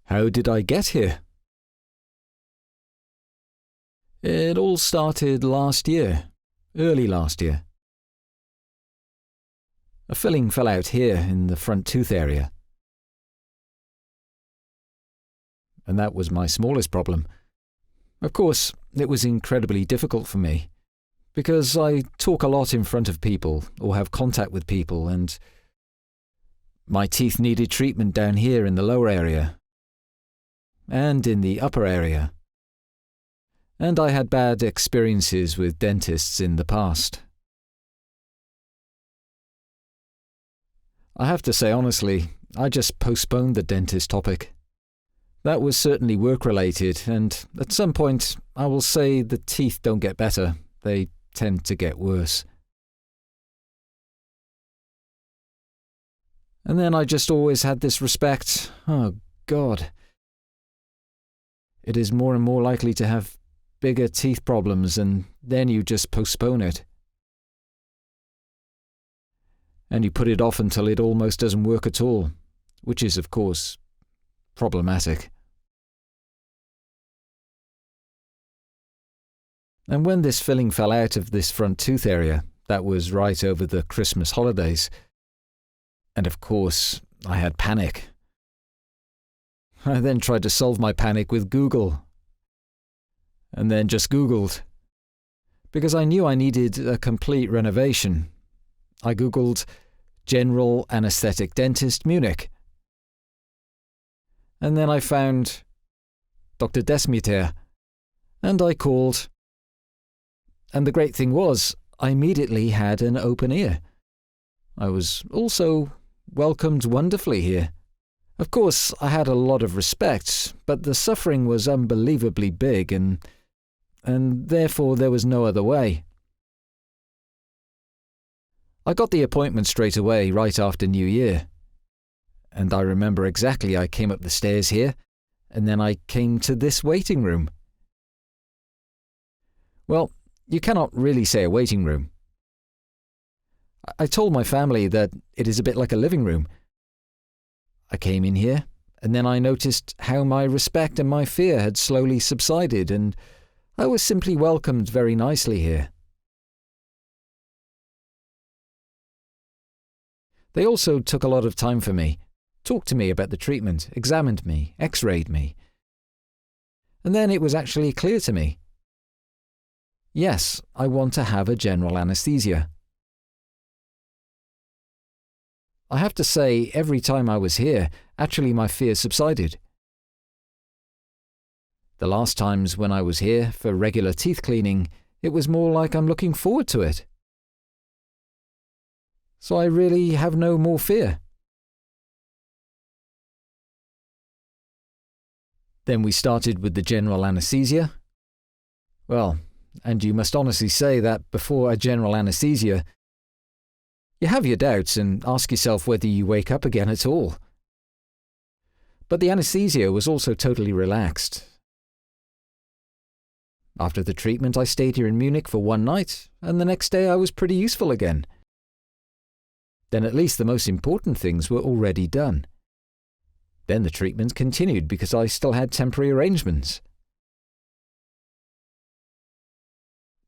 How did I get here? It all started early last year. A filling fell out here in the front tooth area. And that was my smallest problem. Of course, it was incredibly difficult for me, because I talk a lot in front of people or have contact with people, and my teeth needed treatment down here in the lower area and in the upper area. And I had bad experiences with dentists in the past. I have to say honestly, I just postponed the dentist topic. That was certainly work-related, and at some point I will say the teeth don't get better, they tend to get worse. And then I just always had this respect. Oh God. It is more and more likely to have bigger teeth problems, and then you just postpone it. And you put it off until it almost doesn't work at all, which is, of course, problematic. And when this filling fell out of this front tooth area, that was right over the Christmas holidays. And of course, I had panic. I then tried to solve my panic with Google. And then just Googled. Because I knew I needed a complete renovation. I Googled General Anesthetic Dentist Munich. And then I found Dr. Desmyttère. And I called. And the great thing was, I immediately had an open ear. I was also welcomed wonderfully here. Of course, I had a lot of respect, but the suffering was unbelievably big, and therefore there was no other way. I got the appointment straight away, right after New Year. And I remember exactly, I came up the stairs here, and then I came to this waiting room. Well, you cannot really say a waiting room. I told my family that it is a bit like a living room. I came in here, and then I noticed how my respect and my fear had slowly subsided, and I was simply welcomed very nicely here. They also took a lot of time for me, talked to me about the treatment, examined me, x-rayed me. And then it was actually clear to me. Yes, I want to have a general anesthesia. I have to say, every time I was here, actually my fear subsided. The last times when I was here for regular teeth cleaning, it was more like I'm looking forward to it. So I really have no more fear. Then we started with the general anesthesia. Well, and you must honestly say that before a general anesthesia, you have your doubts and ask yourself whether you wake up again at all. But the anesthesia was also totally relaxed. After the treatment, I stayed here in Munich for one night, and the next day I was pretty useful again. Then at least the most important things were already done. Then the treatment continued because I still had temporary arrangements.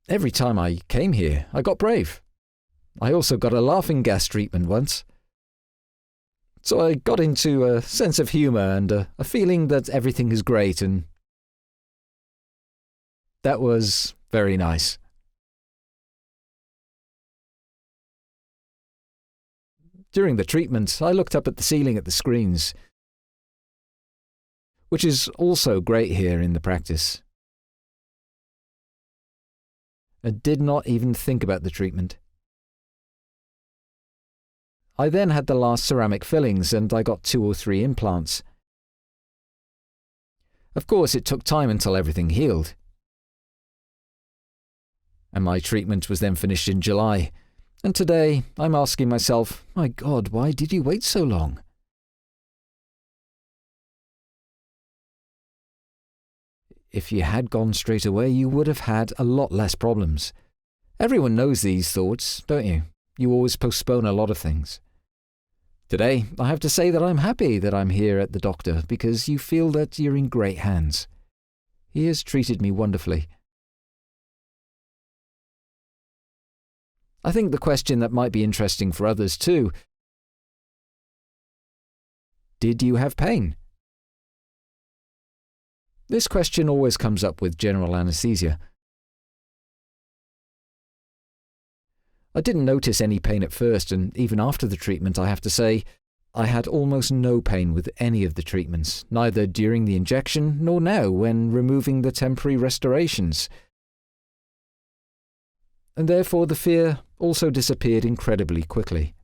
Every time I came here, I got brave. I also got a laughing gas treatment once. So I got into a sense of humour and a feeling that everything is great, and that was very nice. During the treatment, I looked up at the ceiling at the screens, which is also great here in the practice. I did not even think about the treatment. I then had the last ceramic fillings, and I got 2 or 3 implants. Of course, it took time until everything healed. And my treatment was then finished in July, and today I'm asking myself, my God, why did you wait so long? If you had gone straight away, you would have had a lot less problems. Everyone knows these thoughts, don't you? You always postpone a lot of things. Today, I have to say that I'm happy that I'm here at the doctor because you feel that you're in great hands. He has treated me wonderfully. I think the question that might be interesting for others too: did you have pain? This question always comes up with general anesthesia. I didn't notice any pain at first, and even after the treatment, I have to say, I had almost no pain with any of the treatments, neither during the injection nor now when removing the temporary restorations. And therefore the fear also disappeared incredibly quickly.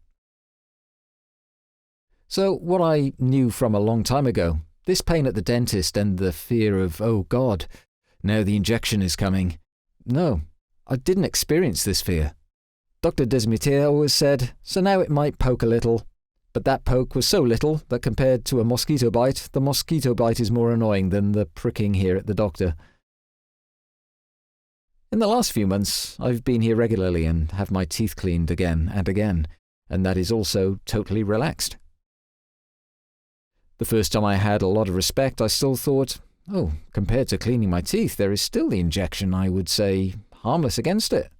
So what I knew from a long time ago, this pain at the dentist and the fear of, oh God, now the injection is coming. No, I didn't experience this fear. Dr. Desmyttère always said, so now it might poke a little, but that poke was so little that compared to a mosquito bite, the mosquito bite is more annoying than the pricking here at the doctor. In the last few months, I've been here regularly and have my teeth cleaned again and again, and that is also totally relaxed. The first time I had a lot of respect, I still thought, oh, compared to cleaning my teeth, there is still the injection, I would say, harmless against it.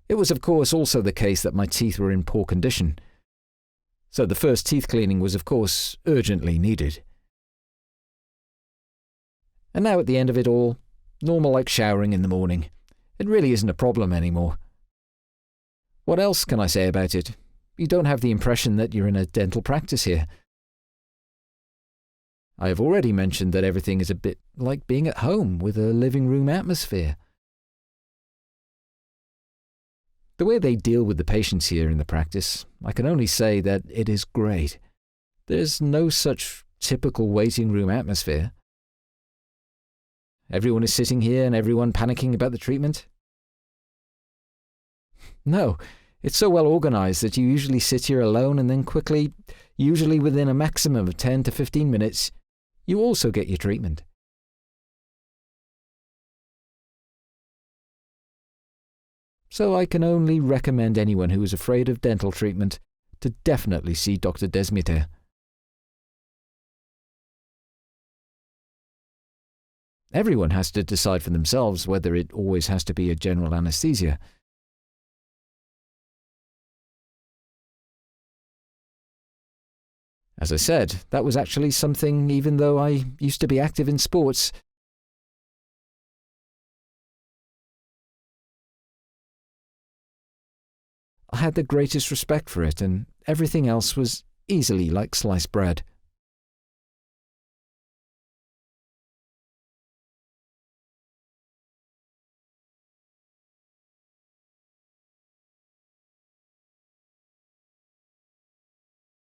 It was of course also the case that my teeth were in poor condition. So the first teeth cleaning was of course urgently needed. And now at the end of it all, normal like showering in the morning. It really isn't a problem anymore. What else can I say about it? You don't have the impression that you're in a dental practice here. I have already mentioned that everything is a bit like being at home with a living room atmosphere. The way they deal with the patients here in the practice, I can only say that it is great. There's no such typical waiting room atmosphere. Everyone is sitting here and everyone panicking about the treatment. No, it's so well organized that you usually sit here alone and then quickly, usually within a maximum of 10 to 15 minutes, you also get your treatment. So I can only recommend anyone who is afraid of dental treatment to definitely see Dr. Desmyttère. Everyone has to decide for themselves whether it always has to be a general anesthesia. As I said, that was actually something, even though I used to be active in sports, I had the greatest respect for it, and everything else was easily like sliced bread.